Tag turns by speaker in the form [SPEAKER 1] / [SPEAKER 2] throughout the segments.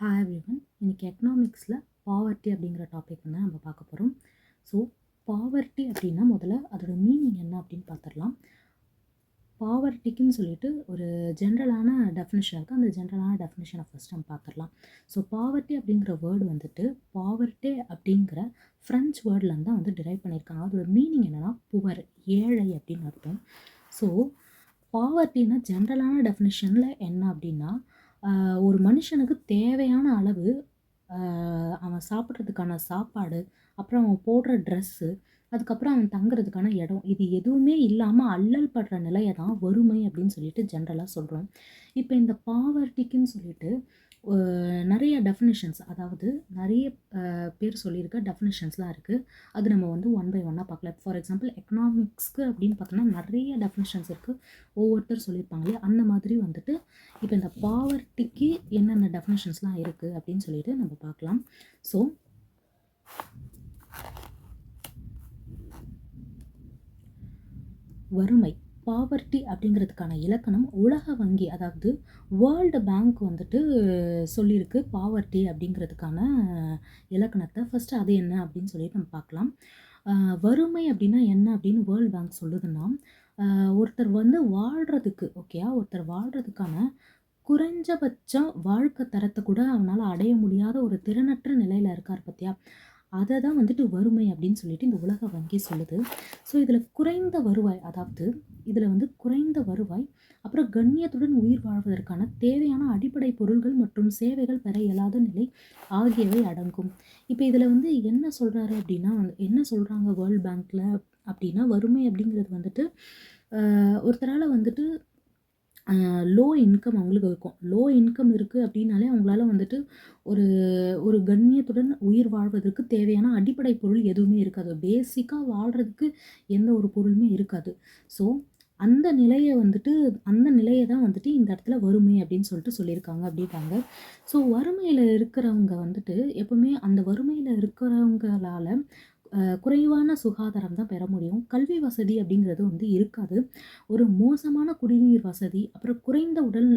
[SPEAKER 1] Hi everyone. இன்னைக்கு எக்கனாமிக்ஸில் poverty அப்படிங்கிற topic வந்து நம்ம பார்க்க போகிறோம். ஸோ பாவர்ட்டி அப்படின்னா முதல்ல அதோட மீனிங் என்ன அப்படின்னு பார்த்துடலாம். பாவர்ட்டிக்குன்னு சொல்லிட்டு ஒரு ஜென்ரலான டெஃபினிஷன் இருக்குது. அந்த ஜென்ரலான டெஃபினிஷனை ஃபஸ்ட் நம்ம பார்த்துடலாம். ஸோ பாவர்ட்டி அப்படிங்கிற வேர்டு வந்துட்டு பாவர்ட்டே அப்படிங்கிற ஃப்ரெஞ்ச் வேர்ட்லேருந்து தான் வந்து டிரைவ் பண்ணியிருக்காங்க. அதோட மீனிங் என்னென்னா புவர், ஏழை அப்படின்னு அர்த்தம். ஸோ பாவர்ட்டின்னா ஜென்ரலான டெஃபினிஷனில் என்ன அப்படின்னா ஒரு மனுஷனுக்கு தேவையான அளவு அவன் சாப்பிட்றதுக்கான சாப்பாடு, அப்புறம் அவன் போடுற ட்ரெஸ்ஸு, அதுக்கப்புறம் அவன் தங்குறதுக்கான இடம், இது எதுவுமே இல்லாமல் அல்லல் படுற நிலையை தான் வறுமை அப்படின்னு சொல்லிட்டு ஜென்ரலாக சொல்கிறோம். இப்போ இந்த பாவர்ட்டிக்குன்னு சொல்லிட்டு நிறைய டெஃபினிஷன்ஸ், அதாவது நிறைய பேர் சொல்லியிருக்க டெஃபினிஷன்ஸ்லாம் இருக்குது. அது நம்ம வந்து ஒன் பை ஒன்னாக பார்க்கலாம். ஃபார் எக்ஸாம்பிள் எக்கனாமிக்ஸ்க்கு அப்படின்னு பார்த்தோம்னா நிறைய டெஃபினிஷன்ஸ் இருக்குது. ஒவ்வொருத்தர் சொல்லியிருப்பாங்களே அந்த மாதிரி வந்துட்டு இப்போ இந்த பாவர்ட்டிக்கு என்னென்ன டெஃபினிஷன்ஸ்லாம் இருக்குது அப்படின்னு சொல்லிட்டு நம்ம பார்க்கலாம். ஸோ வறுமை, பாவர்ட்டி அப்படிங்கிறதுக்கான இலக்கணம் உலக வங்கி, அதாவது வேர்ல்டு பேங்க் வந்துட்டு சொல்லியிருக்கு பாவர்ட்டி அப்படிங்கிறதுக்கான இலக்கணத்தை. ஃபஸ்ட்டு அது என்ன அப்படின்னு சொல்லிட்டு நம்ம பார்க்கலாம். வறுமை அப்படின்னா என்ன அப்படின்னு வேர்ல்டு பேங்க் சொல்லுதுன்னா, ஒருத்தர் வந்து வாழ்கிறதுக்கு ஒருத்தர் வாழ்கிறதுக்கான குறைஞ்சபட்சம் வாழ்க்கை தரத்தை கூட அவனால் அடைய முடியாத ஒரு திறனற்ற நிலையில் இருக்கார் பார்த்தியா, அதை தான் வந்துட்டு வறுமை அப்படின்னு சொல்லிட்டு இந்த உலக வங்கி சொல்லுது. ஸோ இதில் குறைந்த வருவாய், அதாவது இதில் வந்து குறைந்த வருவாய், அப்புறம் கண்ணியத்துடன் உயிர் வாழ்வதற்கான தேவையான அடிப்படை பொருள்கள் மற்றும் சேவைகள் பெற இயலாத நிலை ஆகியவை அடங்கும். இப்போ இதில் வந்து என்ன சொல்கிறாரு அப்படின்னா, என்ன சொல்கிறாங்க வேர்ல்ட் பேங்க்கில் அப்படின்னா, வறுமை அப்படிங்கிறது வந்துட்டு ஒருத்தரால் வந்துட்டு லோ இன்கம் அவங்களுக்கு இருக்கும். லோ இன்கம் இருக்குது அப்படின்னாலே அவங்களால வந்துட்டு ஒரு ஒரு கண்ணியத்துடன் உயிர் வாழ்வதற்கு தேவையான அடிப்படை பொருள் எதுவுமே இருக்காது. பேசிக்காக வாழ்கிறதுக்கு எந்த ஒரு பொருளுமே இருக்காது. ஸோ அந்த நிலையை தான் வந்துட்டு இந்த இடத்துல வறுமை அப்படின்னு சொல்லிட்டு சொல்லியிருக்காங்க அப்படின்றாங்க. ஸோ வறுமையில் இருக்கிறவங்க வந்துட்டு எப்பவுமே அந்த வறுமையில் இருக்கிறவங்களால குறைவான சுகாதாரம் தான் பெற முடியும். கல்வி வசதி அப்படிங்கிறது வந்து இருக்காது. ஒரு மோசமான குடிநீர் வசதி, அப்புறம் குறைந்த உடல்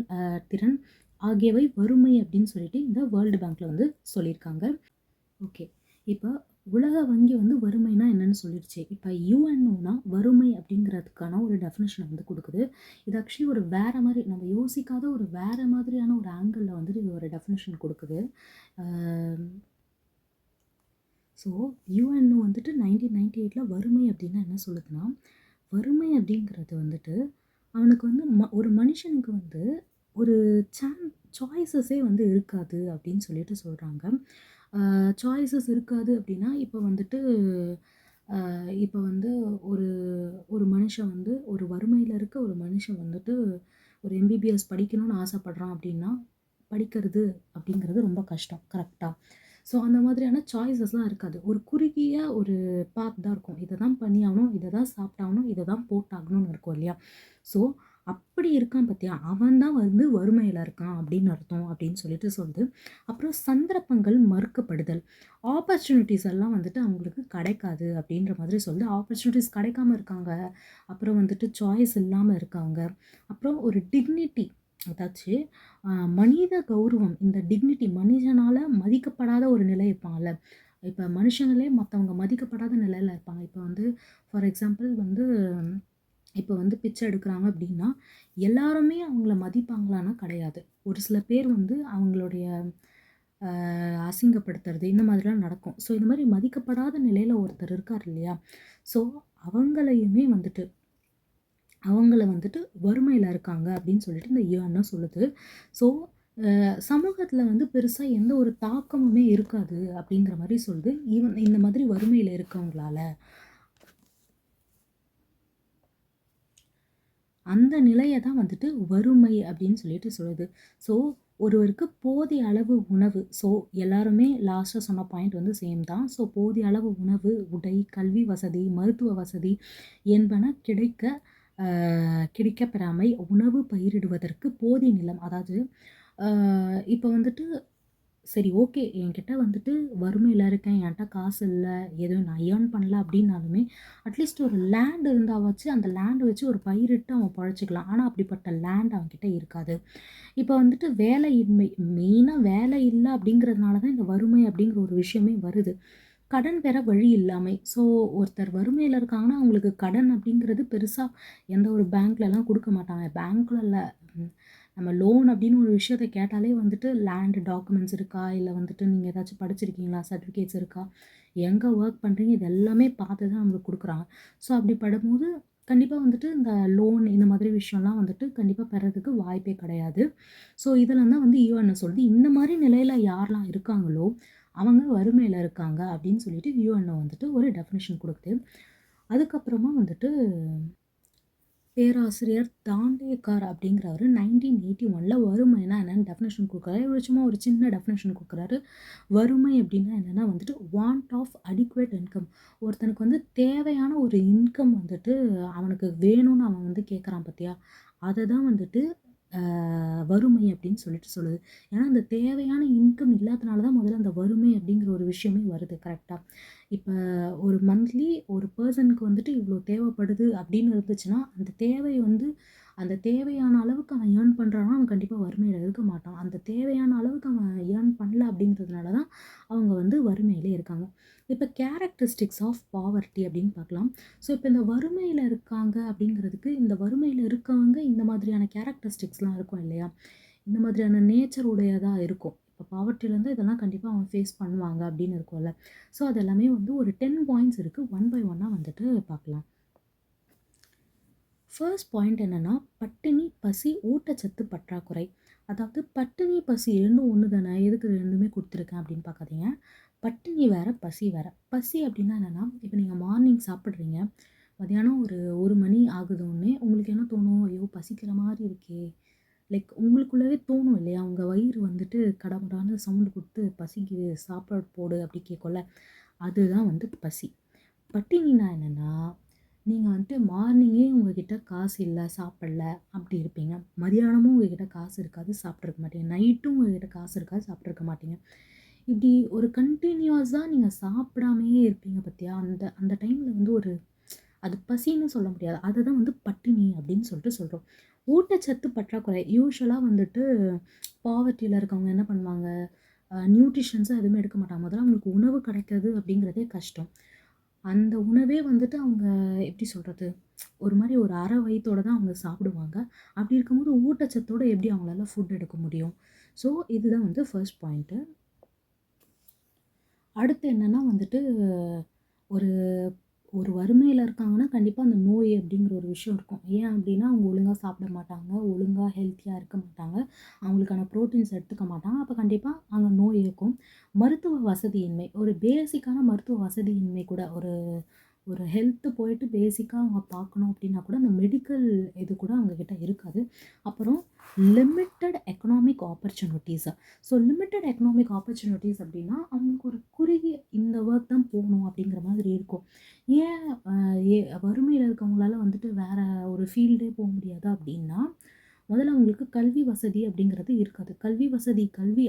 [SPEAKER 1] திறன் ஆகியவை வறுமை அப்படின்னு சொல்லிட்டு இந்த வேர்ல்டு பேங்க்ல வந்து சொல்லியிருக்காங்க. ஓகே, இப்போ உலக வங்கி வந்து வறுமைனா என்னன்னு சொல்லிடுச்சு. இப்போ யூஎன்ஓனா வறுமை அப்படிங்கிறதுக்கான ஒரு டெஃபினேஷன் வந்து கொடுக்குது. இது ஆக்சுவலி ஒரு வேற மாதிரி, நம்ம யோசிக்காத ஒரு வேற மாதிரியான ஒரு ஆங்கிளில் வந்துட்டு இது ஒரு டெஃபினேஷன் கொடுக்குது. ஸோ யூஎன்ஓ வந்துட்டு 1998 வறுமை அப்படின்னா என்ன சொல்லுதுன்னா, வறுமை அப்படிங்கிறது வந்துட்டு அவனுக்கு வந்து ஒரு மனுஷனுக்கு வந்து ஒரு சாய்ஸஸே வந்து இருக்காது அப்படின்னு சொல்லிட்டு சொல்கிறாங்க. சாய்ஸஸ் இருக்காது அப்படின்னா இப்போ வந்து ஒரு ஒரு மனுஷன் வந்து ஒரு வறுமையில் இருக்க ஒரு மனுஷன் வந்துட்டு ஒரு எம்பிபிஎஸ் படிக்கணும்னு ஆசைப்படுறான் அப்படின்னா, படிக்கிறது அப்படிங்கிறது ரொம்ப கஷ்டம். கரெக்டாக? ஸோ அந்த மாதிரியான சாய்ஸஸ்லாம் இருக்காது. ஒரு குறுகிய ஒரு பாத் தான் இருக்கும். இதை தான் பண்ணியாகணும், இதை தான் சாப்பிட்டாகணும், இதை தான் போட்டாகணும்னு இருக்கும் இல்லையா? ஸோ அப்படி இருக்கான் பார்த்தியா, அவன் தான் வந்து வறுமையில் இருக்கான் அப்படின்னு அர்த்தம் அப்படின்னு சொல்லிட்டு சொல்லுது. அப்புறம் சந்தர்ப்பங்கள் மறுக்கப்படுதல், ஆப்பர்ச்சுனிட்டிஸ் எல்லாம் வந்துட்டு அவங்களுக்கு கிடைக்காது அப்படின்ற மாதிரி சொல்லுது. ஆப்பர்ச்சுனிட்டிஸ் கிடைக்காம இருக்காங்க, அப்புறம் வந்துட்டு சாய்ஸ் இல்லாமல் இருக்காங்க, அப்புறம் ஒரு டிக்னிட்டி, அதாச்சு மனித கௌரவம், இந்த டிக்னிட்டி, மனுஷனால் மதிக்கப்படாத ஒரு நிலை இருப்பாங்கள்ல. இப்போ மனுஷங்களே மற்றவங்க மதிக்கப்படாத நிலையில் இருப்பாங்க. இப்போ வந்து ஃபார் எக்ஸாம்பிள் வந்து இப்போ வந்து பிச்சை எடுக்கிறாங்க அப்படின்னா எல்லாருமே அவங்கள மதிப்பாங்களான்னா கிடையாது. ஒரு சில பேர் வந்து அவங்களுடைய அசிங்கப்படுத்துறது இந்த மாதிரிலாம் நடக்கும். ஸோ இந்த மாதிரி மதிக்கப்படாத நிலையில் ஒருத்தர் இருக்கார் இல்லையா, ஸோ அவங்கள வந்துட்டு வறுமையில் இருக்காங்க அப்படின்னு சொல்லிட்டு இந்த யூஎன்ஓ சொல்லுது. ஸோ சமூகத்தில் வந்து பெருசாக எந்த ஒரு தாக்கமுமே இருக்காது அப்படிங்கிற மாதிரி சொல்லுது. இந்த மாதிரி வறுமையில் இருக்கவங்களால அந்த நிலையை தான் வந்துட்டு வறுமை அப்படின்னு சொல்லிட்டு சொல்லுது. ஸோ ஒருவருக்கு போதிய அளவு உணவு, ஸோ எல்லாருமே லாஸ்ட்டாக சொன்ன பாயிண்ட் வந்து சேம் தான். ஸோ போதிய அளவு உணவு, உடை, கல்வி வசதி, மருத்துவ வசதி என்பன கிடைக்கப்பெறாமை, உணவு பயிரிடுவதற்கு போதிய நிலம், அதாவது இப்போ வந்துட்டு சரி ஓகே. என்கிட்ட வந்துட்டு வறுமையில இருக்கேன். என்ட்ட காசு இல்ல. எதுவும் நான் ஏர்ன் பண்ணல அப்டின்னாலுமே, அட்லீஸ்ட் ஒரு லேண்ட் இருந்தாவாச்சு அந்த லேண்ட் வச்சு ஒரு பயிரிட்டு அவன் பொழச்சுக்கலாம். ஆனா அப்படிப்பட்ட லேண்ட் அவன்கிட்ட இருக்காது. இப்ப வந்துட்டு வேலையின்மை, மெயினா வேலை இல்ல அப்படிங்கிறதுனால தான் இந்த வறுமை அப்படிங்கிற ஒரு விஷயமே வருது. கடன் பெற வழி இல்லாமை. ஸோ ஒருத்தர் வறுமையில இருக்காங்கன்னா, அவங்களுக்கு கடன் அப்படிங்கிறது பெருசா எந்த ஒரு பேங்க்லலாம் குடுக்க மாட்டாங்க. பேங்க்ல இல்ல. ம். நம்ம லோன் அப்படின்னு ஒரு விஷயத்த கேட்டாலே வந்துட்டு லேண்ட் டாக்குமெண்ட்ஸ் இருக்கா? இல்ல வந்துட்டு நீங்க ஏதாச்சும் படிச்சிருக்கீங்களா? சர்டிஃபிகேட்ஸ் இருக்கா? எங்க ஒர்க் பண்றீங்க? இது எல்லாமே பார்த்து தான் நம்மளுக்கு குடுக்குறாங்க. ஸோ அப்படி படும்போது, கண்டிப்பா வந்துட்டு இந்த லோன் இந்த மாதிரி விஷயம்லாம் வந்துட்டு கண்டிப்பா பெறதுக்கு வாய்ப்பே கிடையாது. ஸோ இதெல்லாம் தான் வந்து யுஎன்ஓ சொல்லுது. இந்த மாரி நிலையில யாரெல்லாம் இருக்காங்களோ, அவங்க வறுமையில இருக்காங்க அப்படின்னு சொல்லிட்டு யுஎன்ஓ வந்துட்டு ஒரு டெஃபினிஷன் குடுக்குது. அதுக்கப்புறமா வந்துட்டு பேராசிரியர் தாண்டேகர் அப்படிங்கிறவரு 1981ல வறுமைனா என்னன்னு டெஃபினிஷன் குடுக்குறாரு. இவரு சும்மா ஒரு சின்ன டெஃபினிஷன் குடுக்குறாரு. வறுமை அப்படின்னா என்னன்னா வந்துட்டு வாண்ட் ஆஃப் அடிக்வேட் இன்கம். ஒருத்தனுக்கு வந்து தேவையான ஒரு இன்கம் வந்துட்டு அவனுக்கு வேணும்னு அவன் வந்து கேட்குறான் பார்த்தியா? அத தான் வந்துட்டு வறுமை அப்படின்னு சொல்லிட்டு சொல்லுது. ஏன்னா, அந்த தேவையான இன்கம் இல்லாதனால தான் முதல்ல அந்த வறுமை அப்படிங்கிற ஒரு விஷயமே வருது கரெக்ட்டா? இப்ப ஒரு மந்த்லி ஒரு பெர்சனுக்கு வந்துட்டு இவ்ளோ தேவைப்படுது அப்படின்னு இருந்துச்சுன்னா, அந்த தேவையான அளவுக்கு அவன் ஏர்ன் பண்றான்னா, அவன் கண்டிப்பா வறுமையில இருக்க மாட்டான். அந்த தேவையான அளவுக்கு அவன் ஏர்ன் பண்ணல அப்படிங்கிறதுனால தான் அவங்க வந்து வறுமையிலே இருக்காங்க. இப்ப கேரக்டரிஸ்டிக்ஸ் ஆஃப் பாவர்ட்டி அப்படின்னு பார்க்கலாம். ஸோ, இப்ப இந்த வறுமையில இருக்காங்க அப்படிங்கிறதுக்கு, இந்த வறுமையில இருக்கவங்க இந்த மாதிரியான கேரக்டரிஸ்டிக்ஸ்லாம் இருக்கும் இல்லையா? இந்த மாதிரியான நேச்சர் உடையதா இருக்கும். இப்ப பாவர்ட்டில இருந்தா இதெல்லாம் கண்டிப்பா அவங்க ஃபேஸ் பண்ணுவாங்க அப்படின்னு இருக்கும்ல. ஸோ, அது எல்லாமே வந்து ஒரு 10 பாயிண்ட்ஸ் இருக்கு. ஒன் பை ஒன்னா வந்துட்டு பார்க்கலாம். ஃபர்ஸ்ட் பாயிண்ட் என்னன்னா, பட்டினி, பசி, ஊட்டச்சத்து பற்றாக்குறை. அதாவது பட்டினி, பசி 2ம் ஒண்ணு தானே. எதுக்கு 2மே குடுத்துருக்கேன் அப்படின்னு பார்க்காதீங்க. பட்டினி வேற, பசி வேற. பசி அப்படின்னா என்னன்னா, இப்ப நீங்க மார்னிங் சாப்பிடுறீங்க. மதியானம் ஒரு 1 மணி ஆகுதோன்னே உங்களுக்கு என்ன தோணும்? ஐயோ! பசிக்கிற மாரி இருக்கே. லைக் உங்களுக்குள்ளவே தோணும் இல்லையா? உங்க வயிறு வந்துட்டு கடமுடான்னு சவுண்ட் குடுத்து பசிக்குது, சாப்பாடு போடு அப்படி கேட்கும்ல. அதுதான் வந்து பசி. பட்டினினா என்னன்னா, நீங்க வந்துட்டு மார்னிங்கே உங்ககிட்ட காசு இல்ல, சாப்பிடல அப்படி இருப்பீங்க. மதியானமும் உங்ககிட்ட காசு இருக்காது, சாப்பிட்டுருக்க மாட்டீங்க. நைட்டும் உங்ககிட்ட காசு இருக்காது, சாப்பிட்டுருக்க மாட்டீங்க. இப்படி ஒரு கன்டினியூஸா நீங்க சாப்பிடாமயே இருப்பீங்க பாத்தியா? அந்த அந்த டைம்ல வந்து ஒரு அது பசின்னு சொல்ல முடியாது. அதுதான் வந்து பட்டினி அப்படின்னு சொல்லிட்டு சொல்றோம். ஊட்டச்சத்து பற்றாக்குறை. யூசுவலா வந்துட்டு பாவர்ட்டில இருக்கவங்க என்ன பண்ணுவாங்க? நியூட்ரிஷன்ஸா எதுவுமே எடுக்க மாட்டாங்க. முதல்ல அவங்களுக்கு உணவு கிடைக்கிறது அப்படிங்கிறதே கஷ்டம். அந்த உணவே வந்துட்டு அவங்க எப்படி சொல்றது? ஒரு மாரி ஒரு அரை வயித்தோட தான் அவங்க சாப்பிடுவாங்க. அப்படி இருக்கும்போது ஊட்டச்சத்தோட எப்படி அவங்களால ஃபுட் எடுக்க முடியும்? ஸோ இதுதான் வந்து ஃபர்ஸ்ட் பாயிண்ட்டு. அடுத்து என்னன்னா வந்துட்டு ஒரு ஒரு வறுமையில இருக்காங்கன்னா, கண்டிப்பா அந்த நோய் அப்படிங்கிற ஒரு விஷயம் இருக்கும். ஏன் அப்படின்னா, அவங்க ஒழுங்கா சாப்பிட மாட்டாங்க. ஒழுங்கா ஹெல்த்தியா இருக்க மாட்டாங்க. அவங்களுக்கான புரோட்டீன்ஸ் எடுத்துக்க மாட்டாங்க. அப்ப கண்டிப்பா அங்க நோய் இருக்கும். மருத்துவ வசதியின்மை. ஒரு பேசிக்கான மருத்துவ வசதியின்மை கூட ஒரு ஒரு ஹெல்த் போயிட்டு பேசிக்கா அவங்க பார்க்கணும் அப்படின்னா கூட, அந்த மெடிக்கல் இது கூட அவங்க கிட்ட இருக்காது. அப்புறம் limited economic opportunities. So limited economic opportunities அப்படின்னா, அவங்களுக்கு ஒரு குறுகிய இந்த ஒர்க் தான் போகணும் அப்படிங்கிற மாதிரி இருக்கும். ஏன் அ எ வறுமையில இருக்கவங்களால வந்துட்டு வேற ஒரு ஃபீல்டே போ முடியாது அப்படின்னா, முதல்ல அவங்களுக்கு கல்வி வசதி அப்படிங்கிறது இருக்காது. கல்வி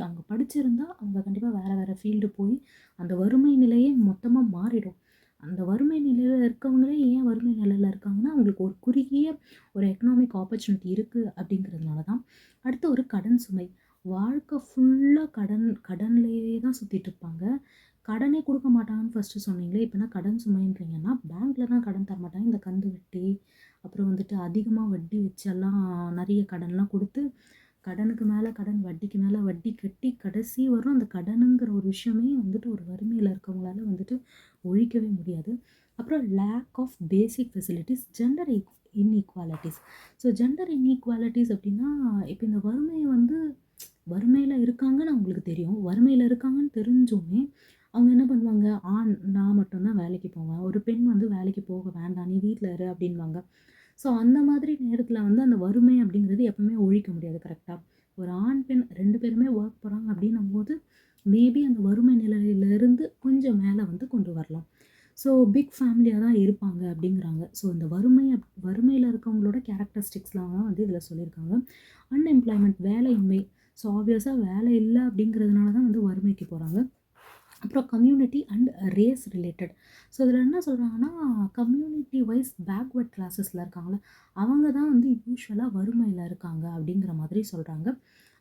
[SPEAKER 1] அவங்க படிச்சிருந்தா, அவங்க கண்டிப்பா வேற வேற ஃபீல்டு போய் அந்த வறுமை நிலையே மொத்தமா மாறிடும். அந்த வறுமை நிலையில இருக்கவங்களே ஏன் வறுமை நிலையில இருக்காங்கன்னா, அவங்களுக்கு ஒரு குறுகிய ஒரு எக்கனாமிக் ஆப்பர்ச்சுனிட்டி இருக்கு அப்படிங்கிறதுனால தான். அடுத்து ஒரு கடன் சுமை. வாழ்க்கை ஃபுல்லா கடன்லயே தான் சுத்திட்டு இருப்பாங்க. கடனே குடுக்க மாட்டாங்கன்னு ஃபர்ஸ்ட்டு சொன்னீங்களே, இப்ப என்ன கடன் சுமைன்றீங்கன்னா, பேங்க்ல தான் கடன் தரமாட்டாங்க. இந்த கந்து வட்டி, அப்புறம் வந்துட்டு அதிகமா வட்டி வச்செல்லாம் நெறைய கடன்லாம் குடுத்து, கடனுக்கு மேல கடன், வட்டிக்கு மேல வட்டி கட்டி கடைசி வரும் அந்த கடனுங்கிற ஒரு விஷயமே வந்துட்டு ஒரு வறுமையில இருக்கவங்களால வந்துட்டு ஒழிக்கவே முடியாது. அப்புறம் lack of basic facilities, gender inequalities. So gender inequalities அப்டின்னா, இப்ப இந்த வறுமை வந்து வறுமையில இருக்காங்கன்னு அவங்களுக்கு தெரியும். வறுமையில இருக்காங்கன்னு தெரிஞ்சுமே, அவங்க என்ன பண்ணுவாங்க, நான் மட்டும் தான் வேலைக்கு போவேன். ஒரு பெண் வந்து வேலைக்கு போக வேண்டாம். நீ வீட்ல இரு அப்டின்னுவாங்க. ஸோ அந்த மாதிரி நேரத்தில வந்து அந்த வறுமை அப்படிங்கிறது எப்பவுமே ஒழிக்க முடியாது கரெக்ட்டா? ஒரு ஆண், பெண் 2 பேருமே வொர்க் போறாங்க அப்படின்னும்போது, மேபி அந்த வறுமை நிலையிலிருந்து கொஞ்சம் மேல வந்து கொண்டு வரலாம். ஸோ பிக் ஃபேமிலியா தான் இருப்பாங்க அப்படிங்கிறாங்க. ஸோ இந்த வறுமையில இருக்கவங்களோட கேரக்டரிஸ்டிக்ஸ்லாம் தான் வந்து இதில சொல்லியிருக்காங்க. அன்எம்ப்ளாய்மென்ட் வேலையின்மை. ஸோ ஆப்வியஸா வேலை இல்ல அப்படிங்கிறதுனால தான் வந்து வறுமைக்கு போகிறாங்க. அப்புறம் community and race related. So இதில் என்ன சொல்கிறாங்கன்னா, கம்யூனிட்டி வைஸ் பேக்வர்ட் கிளாஸஸில் இருக்காங்கள, அவங்க தான் வந்து யூஸ்வலாக வறுமையில் இருக்காங்க அப்படிங்கிற மாதிரி சொல்கிறாங்க.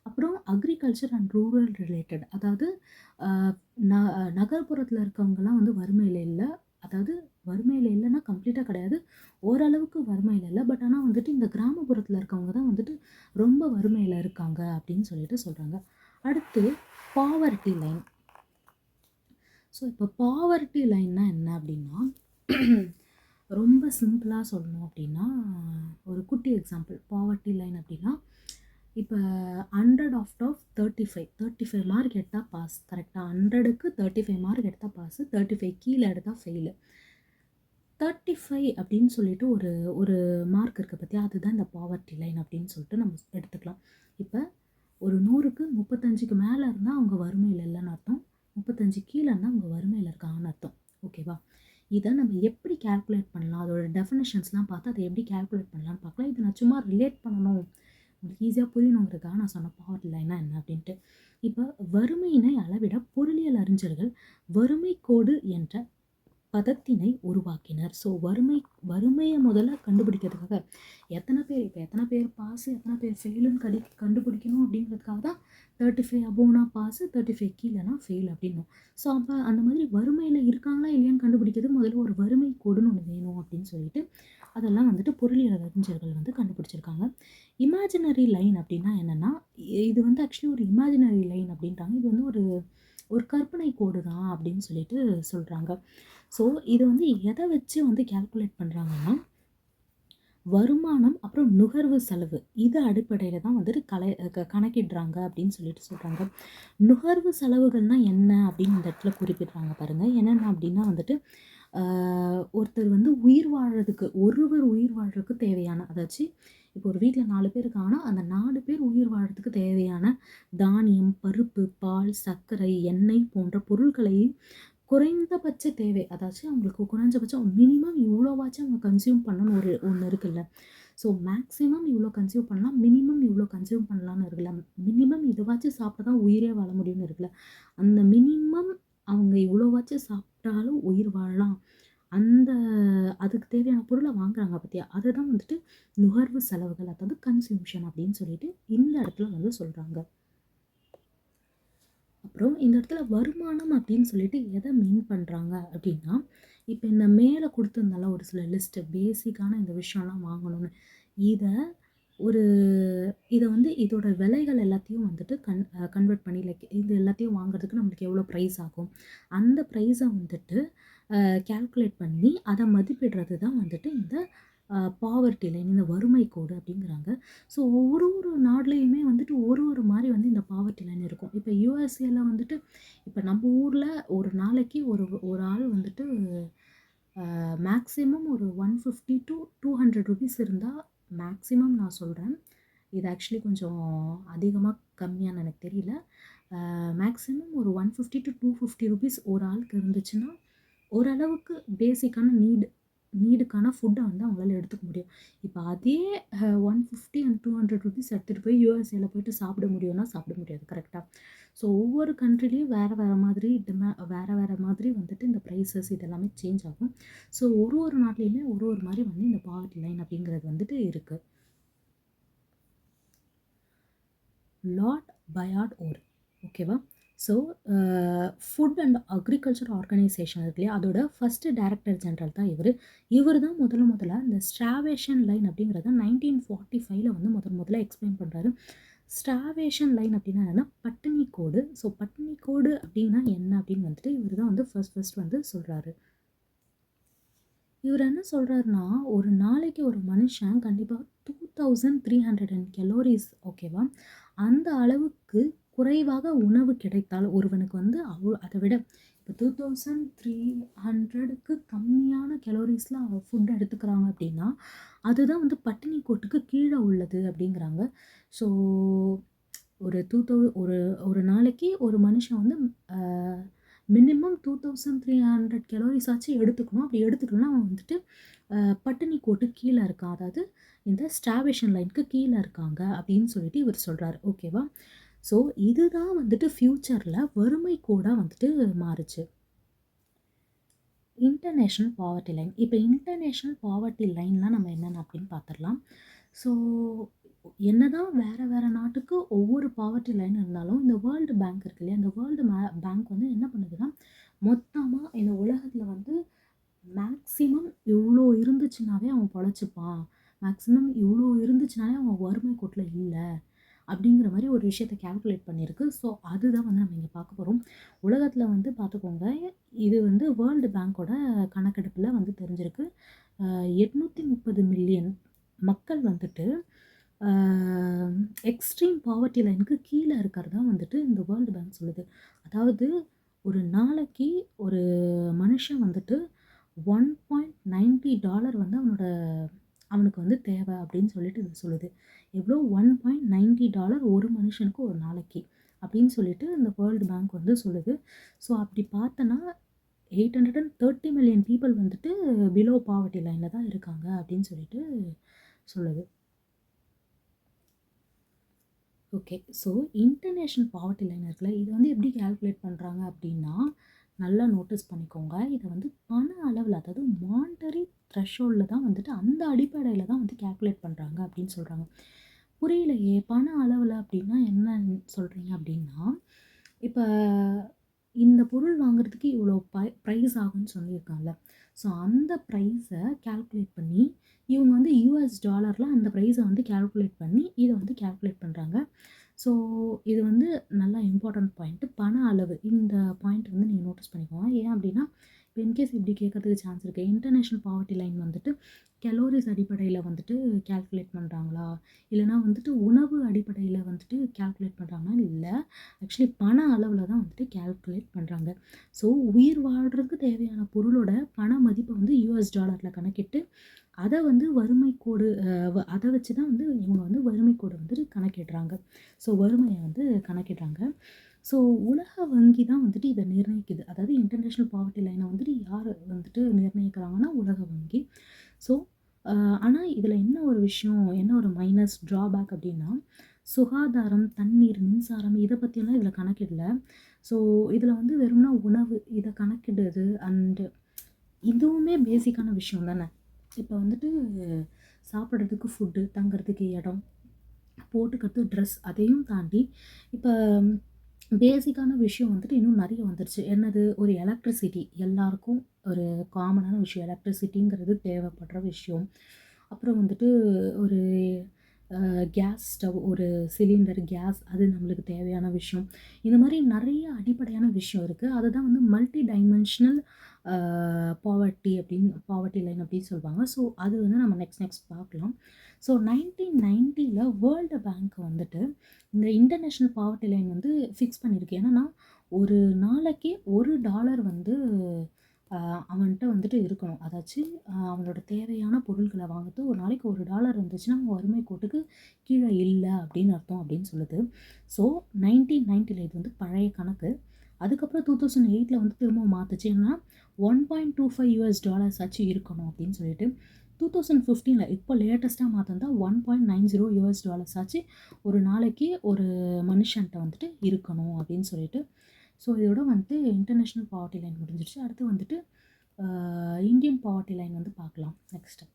[SPEAKER 1] அப்புறம் அக்ரிகல்ச்சர் அண்ட் ரூரல் ரிலேட்டட், அதாவது ந நகர்ப்புறத்தில் இருக்கவங்கலாம் வந்து வறுமையில் இல்லை. அதாவது வறுமையில் இல்லைன்னா கம்ப்ளீட்டாக கிடையாது, ஓரளவுக்கு வறுமையில் இல்லை. பட் ஆனால் வந்துட்டு இந்த கிராமப்புறத்தில் இருக்கவங்க தான் வந்துட்டு ரொம்ப வறுமையில் இருக்காங்க அப்படின்னு சொல்லிட்டு சொல்கிறாங்க. அடுத்து பாவர்ட்டி லைன். ஸோ இப்போ பாவர்ட்டி லைன்னா என்ன அப்படின்னா, ரொம்ப சிம்பிளாக சொல்லணும் அப்படின்னா, ஒரு குட்டி எக்ஸாம்பிள். பாவர்ட்டி லைன் அப்படின்னா, இப்போ 100 அவுட் ஆஃப் 35 மார்க் எடுத்தால் பாஸ். கரெக்டாக 100க்கு 35 மார்க் எடுத்தால் பாஸு, 35 கீழே எடுத்தால் ஃபெயிலு. 35 அப்படின்னு சொல்லிட்டு ஒரு ஒரு மார்க் இருக்குது பார்த்தியா, அதுதான் இந்த பாவர்ட்டி லைன் அப்படின்னு சொல்லிட்டு நம்ம எடுத்துக்கலாம். இப்போ ஒரு 100க்கு 35க்கு மேலே இருந்தால் அவங்க வறுமையில் இல்லைன்னு அர்த்தம், 35 கீழே இருந்தால் அவங்க வறுமையில் இருக்காங்கன்னு அர்த்தம். ஓகேவா? இதை நம்ம எப்படி கேல்குலேட் பண்ணலாம், அதோட டெஃபினேஷன்ஸ்லாம் பார்த்து அதை எப்படி கேல்குலேட் பண்ணலான்னு பார்க்கலாம். இது நான் சும்மா ரிலேட் பண்ணணும், உங்களுக்கு ஈஸியாக புரியணுங்கிறதுக்காக நான் சொன்ன பாவர்ட்டி லைனா என்ன அப்படின்ட்டு. இப்போ வறுமையினை அளவிட பொருளியல் அறிஞர்கள் வறுமை கோடு என்ற பதத்தினை உருவாக்கினர். ஸோ வறுமையை முதல்ல கண்டுபிடிக்கிறதுக்காக எத்தனை பேர் பாஸு எத்தனை பேர் ஃபெயிலுன்னு கண்டுபிடிக்கணும் அப்படிங்கிறதுக்காக தான் 35 அபோவ்னா பாஸு, 35 கீழேனா ஃபெயில் அப்படின்னும். ஸோ அப்போ அந்த மாதிரி வறுமையில் இருக்காங்களா இல்லையான்னு கண்டுபிடிக்கிறதுக்கு முதல்ல ஒரு வறுமை கோடுன்னு ஒன்று வேணும் அப்படின்னு சொல்லிட்டு அதெல்லாம் வந்துட்டு பொருளியல் அறிஞர்கள் வந்து கண்டுபிடிச்சிருக்காங்க. இமேஜினரி லைன் அப்படின்னா என்னென்னா, இது வந்து ஆக்சுவலி ஒரு இமேஜினரி லைன் அப்படின்றாங்க. இது வந்து ஒரு கற்பனை கோடு தான் அப்படின்னு சொல்லிட்டு சொல்கிறாங்க. ஸோ இது வந்து எதை வச்சு வந்து கேல்குலேட் பண்ணுறாங்கன்னா, வருமானம் அப்புறம் நுகர்வு செலவு இது அடிப்படையில் தான் வந்துட்டு கணக்கிடுறாங்க அப்படின்னு சொல்லிட்டு சொல்கிறாங்க. நுகர்வு செலவுகள்னால் என்ன அப்படின்னு இந்த இடத்துல குறிப்பிடுறாங்க பாருங்கள். என்னென்ன அப்படின்னா வந்துட்டு ஒருத்தர் வந்து ஒருவர் உயிர் வாழ்கிறதுக்கு தேவையான, அதாச்சு இப்போ ஒரு வீட்டில் 4 பேர் இருக்காங்கன்னா அந்த 4 பேர் உயிர் வாழ்கிறதுக்கு தேவையான தானியம், பருப்பு, பால், சர்க்கரை, எண்ணெய் போன்ற பொருட்களை குறைந்தபட்ச தேவை, அதாச்சும் அவங்களுக்கு குறைஞ்சபட்சம் மினிமம் இவ்வளோவாச்சும் அவங்க கன்சியூம் பண்ணணும்னு ஒன்று இருக்குல்ல. ஸோ மேக்ஸிமம் இவ்வளோ கன்சியூம் பண்ணலாம், மினிமம் இவ்வளோ கன்சியூம் பண்ணலான்னு இருக்குல்ல. மினிமம் இதுவாச்சும் சாப்பிட்டா தான் உயிரே வாழ முடியும்னு இருக்குல்ல. அந்த மினிமம் அவங்க இவ்வளோவாச்சும் சாப்பிட்டாலும் உயிர் வாழலாம், அதுக்கு தேவையான பொருளை வாங்குறாங்க பார்த்தியா, அதை தான் வந்துட்டு நுகர்வு செலவுகள், அதாவது கன்சியூம்ஷன் அப்படின்னு சொல்லிட்டு இந்த இடத்துல வந்து சொல்கிறாங்க. அப்புறம் இந்த இடத்துல வருமானம் அப்படின்னு சொல்லிட்டு எதை மீன் பண்ணுறாங்க அப்படின்னா, இப்போ இந்த மேலே கொடுத்துருந்தால ஒரு சில லிஸ்ட்டு பேசிக்கான இந்த விஷயம்லாம் வாங்கணும்னு, இதை வந்து இதோட விலைகள் எல்லாத்தையும் வந்துட்டு கன்வெர்ட் பண்ணி, லைக் இது எல்லாத்தையும் வாங்குறதுக்கு நம்மளுக்கு எவ்வளோ ப்ரைஸ் ஆகும், அந்த ப்ரைஸை வந்துட்டு கேல்குலேட் பண்ணி அதை மதிப்பிடுறது தான் வந்துட்டு இந்த பாவர்ட்டி லைன், இந்த வறுமை கோடு அப்படிங்கிறாங்க. ஸோ ஒரு நாடுலேயுமே வந்துட்டு ஒரு மாதிரி வந்து இந்த பாவர்ட்டி லைன் இருக்கும். இப்போ யூஎஸ்ஏல வந்துட்டு இப்போ நம்ம ஊரில் ஒரு நாளைக்கு ஒரு ஆள் வந்துட்டு மேக்ஸிமம் ஒரு 150 to 200 ருபீஸ் இருந்தால், மேக்ஸிமம் நான் சொல்கிறேன், இது ஆக்சுவலி கொஞ்சம் அதிகமாக கம்மியான்னு எனக்கு தெரியல, மேக்ஸிமம் ஒரு 150 to 250 ருபீஸ் ஒரு ஆளுக்கு இருந்துச்சுன்னா ஓரளவுக்கு பேசிக்கான நீடுக்கான ஃபுட்டை வந்து அவங்களால எடுத்துக்க முடியும். இப்போ அதே 150 and 200 ருபீஸ் எடுத்துகிட்டு போய் யூஎஸ்ஏல போய்ட்டு சாப்பிட முடியும்னா சாப்பிட முடியாது. கரெக்டாக? ஸோ ஒவ்வொரு கண்ட்ரிலையும் வேறு மாதிரி வேறு மாதிரி வந்துட்டு இந்த ப்ரைஸஸ் இதெல்லாமே சேஞ்ச் ஆகும். ஸோ ஒரு நாட்டிலையுமே ஒரு மாதிரி வந்து இந்த பாவர்ட்டி லைன் அப்படிங்கிறது வந்துட்டு இருக்குது. லார்ட் பயார்ட் ஓர், ஓகேவா? So food and agriculture organisation இருக்கு இல்லையா, அதோட ஃபஸ்ட்டு டைரக்டர் ஜெனரல் தான் இவர் தான் முதல்ல இந்த ஸ்டாவேஷன் லைன் அப்படிங்கிறத 1945 வந்து முதல்ல எக்ஸ்பிளைன் பண்ணுறாரு. ஸ்டாவேஷன் லைன் அப்படின்னா என்னென்னா பட்டினி கோடு. ஸோ பட்டினி கோடு அப்படின்னா என்ன அப்படின்னு வந்துட்டு இவர் தான் வந்து ஃபர்ஸ்ட் வந்து சொல்கிறாரு. இவர் என்ன சொல்கிறாருன்னா, ஒரு நாளைக்கு ஒரு மனுஷன் கண்டிப்பாக 2300 கலோரிஸ், ஓகேவா, அந்த அளவுக்கு குறைவாக உணவு கிடைத்தால் ஒருவனுக்கு வந்து அதை விட இப்போ 2300க்கு கம்மியான கலோரிஸில் ஃபுட் எடுத்துக்கிறாங்க அப்படின்னா அதுதான் வந்து பட்டினி கோட்டுக்கு கீழே உள்ளது அப்படிங்கிறாங்க. ஸோ ஒரு நாளைக்கு ஒரு மனுஷன் வந்து மினிமம் 2300 கலோரிஸ் ஆச்சு எடுத்துக்கணும். அப்படி எடுத்துக்கணும்னா அவன் வந்துட்டு பட்டினி கோட்டு கீழே இருக்கான், அதாவது இந்த ஸ்டாவேஷன் லைனுக்கு கீழே இருக்காங்க அப்படின்னு சொல்லிட்டு இவர் சொல்கிறார். ஓகேவா? ஸோ இதுதான் வந்துட்டு ஃப்யூச்சரில் வறுமை கோடா வந்துட்டு மாறுச்சு. International poverty line. இப்போ இன்டர்நேஷ்னல் பாவர்ட்டி லைன்லாம் நம்ம என்னென்ன அப்படின்னு பார்த்துடலாம். ஸோ என்னதான் வேறு வேறு நாட்டுக்கு ஒவ்வொரு பாவர்ட்டி லைன் இருந்தாலும் இந்த வேர்ல்டு பேங்க் இருக்கு இல்லையா, இந்த வேர்ல்டு பேங்க் வந்து என்ன பண்ணுதுன்னா மொத்தமாக இந்த உலகத்தில் வந்து மேக்ஸிமம் இவ்வளோ இருந்துச்சுனாவே அவன் பொழைச்சிப்பான், மேக்ஸிமம் இவ்வளோ இருந்துச்சுனாலே அவன் வறுமை கோட்டில் இல்லை அப்படிங்கிற மாதிரி ஒரு விஷயத்தை கால்குலேட் பண்ணியிருக்கு. ஸோ அதுதான் வந்து நம்ம இங்கே பார்க்க போகிறோம். உலகத்தில் வந்து பார்த்துக்கோங்க, இது வந்து வேர்ல்டு பேங்க்கோட கணக்கெடுப்பில் வந்து தெரிஞ்சிருக்கு. 830 மில்லியன் மக்கள் வந்துட்டு எக்ஸ்ட்ரீம் பாவர்ட்டி லைனுக்கு கீழே இருக்கிறதா வந்துட்டு இந்த வேர்ல்டு பேங்க் சொல்லுது. அதாவது ஒரு நாளைக்கு ஒரு மனுஷன் வந்துட்டு $1.90 வந்து அவனுக்கு வந்து தேவை அப்படின்னு சொல்லிட்டு இது சொல்லுது. எவ்வளோ? $1.90 ஒரு மனுஷனுக்கு ஒரு நாளைக்கு அப்படின்னு சொல்லிட்டு இந்த வேர்ல்டு பேங்க் வந்து சொல்லுது. ஸோ அப்படி பார்த்தோன்னா 830 மில்லியன் பீப்புள் வந்துட்டு பிலோ பாவர்ட்டி லைனில் தான் இருக்காங்க அப்படின்னு சொல்லிட்டு சொல்லுது. Okay. So international poverty line இருக்குல்ல, இது வந்து எப்படி கால்குலேட் பண்ணுறாங்க அப்படின்னா, நல்லா நோட்டீஸ் பண்ணிக்கோங்க. இதை வந்து பண அளவில், அதாவது மானிட்டரி த்ரெஷோல்டில் தான் வந்துட்டு அந்த அடிப்படையில் தான் வந்து கால்குலேட் பண்ணுறாங்க அப்படின்னு சொல்கிறாங்க. புரியலையே, பண அளவில் அப்படின்னா என்ன சொல்கிறீங்க அப்படின்னா, இப்போ இந்த பொருள் வாங்குறதுக்கு இவ்வளோ ப்ரைஸ் ஆகும்னு சொல்லியிருக்காங்கல்ல, ஸோ அந்த ப்ரைஸை கால்குலேட் பண்ணி இவங்க வந்து யூஎஸ் டாலரில் அந்த ப்ரைஸை வந்து கால்குலேட் பண்ணி இதை வந்து கால்குலேட் பண்ணுறாங்க. ஸோ இது வந்து நல்லா இம்பார்ட்டன்ட் பாயிண்ட்டு. பண அளவு இந்த பாயிண்ட் வந்து நீங்கள் நோட்டீஸ் பண்ணிக்கோங்க. ஏன் அப்படின்னா இப்போ இன்கேஸ் இப்படி கேட்கறதுக்கு சான்ஸ் இருக்குது. இன்டர்நேஷ்னல் பாவர்ட்டி லைன் வந்துட்டு கலோரிஸ் அடிப்படையில் வந்துட்டு கால்குலேட் பண்ணுறாங்களா, இல்லைனா வந்துட்டு உணவு அடிப்படையில் வந்துட்டு கால்குலேட் பண்ணுறாங்கன்னா இல்லை, ஆக்சுவலி பண அளவில் தான் வந்துட்டு கால்குலேட் பண்ணுறாங்க. ஸோ உயிர் வாழ்கிறதுக்கு தேவையான பொருளோட பண மதிப்பை வந்து யூஎஸ் டாலரில் கணக்கிட்டு அதை வந்து வறுமை கோடு அதை வச்சு தான் வந்து இவங்க வந்து வறுமை கோடு வந்துட்டு கணக்கிடுறாங்க. ஸோ வறுமையை வந்து கணக்கிடுறாங்க. ஸோ உலக வங்கி தான் வந்துட்டு இதை நிர்ணயிக்குது. அதாவது இன்டர்நேஷ்னல் பாவர்ட்டி லைனை வந்துட்டு யார் வந்துட்டு நிர்ணயிக்கிறாங்கன்னா உலக வங்கி. ஸோ ஆனால் இதில் என்ன ஒரு விஷயம், என்ன ஒரு மைனஸ் ட்ராபேக் அப்படின்னா, சுகாதாரம், தண்ணீர், மின்சாரம் இதை பற்றியெல்லாம் இதில் கணக்கிடல. ஸோ இதில் வந்து வெறும்னா உணவு இதை கணக்கிடுது. அண்டு இதுவுமே பேசிக்கான விஷயம் தானே. இப்போ வந்துட்டு சாப்பிட்றதுக்கு ஃபுட்டு, தங்குறதுக்கு இடம், போட்டுக்கிறது ட்ரெஸ், அதையும் தாண்டி இப்போ பேசிக்கான விஷயம் வந்துட்டு இன்னும் நிறைய வந்துருச்சு. என்னது? ஒரு எலக்ட்ரிசிட்டி எல்லாருக்கும் ஒரு காமனான விஷயம். எலக்ட்ரிசிட்டிங்கிறது தேவைப்படுற விஷயம். அப்புறம் வந்துட்டு ஒரு கேஸ் ஸ்டவ், ஒரு சிலிண்டர் கேஸ், அது நம்மளுக்கு தேவையான விஷயம். இந்த மாதிரி நிறைய அடிப்படையான விஷயம் இருக்குது. அதை தான் வந்து மல்டி டைமென்ஷனல் பாவர்ட்டி லைன் அப்படின்னு சொல்லுவாங்க. ஸோ அது வந்து நம்ம நெக்ஸ்ட் பார்க்கலாம். ஸோ 1990 வேர்ல்டு பேங்க் வந்துட்டு இந்த இன்டர்நேஷ்னல் பாவர்ட்டி லைன் வந்து ஃபிக்ஸ் பண்ணியிருக்கு. என்னென்னா ஒரு நாளைக்கு $1 வந்து அவன்கிட்ட வந்துட்டு இருக்கணும். அதாச்சும் அவனோட தேவையான பொருட்களை வாங்குறது ஒரு நாளைக்கு $1 இருந்துச்சுன்னா அவன் வறுமை கோட்டுக்கு கீழே இல்லை அப்படின்னு அர்த்தம் அப்படின்னு சொல்லுது. ஸோ 1990 இது வந்து பழைய கணக்கு. அதுக்கப்புறம் 2008 வந்து திரும்ப மாற்றுச்சு. ஏன்னா $1.25 ஆச்சு இருக்கணும் அப்படின்னு சொல்லிட்டு 2015 இப்போ லேட்டஸ்ட்டாக மாற்றிருந்தா $1.90 ஆச்சு ஒரு நாளைக்கு ஒரு மனுஷன்ட்ட வந்துட்டு இருக்கணும் அப்படின்னு சொல்லிட்டு. ஸோ இதோட வந்துட்டு இன்டர்நேஷ்னல் பாவர்ட்டி லைன் முடிஞ்சிருச்சு. அடுத்து வந்துட்டு இந்தியன் பாவர்ட்டி லைன் வந்து பார்க்கலாம் நெக்ஸ்ட்டு.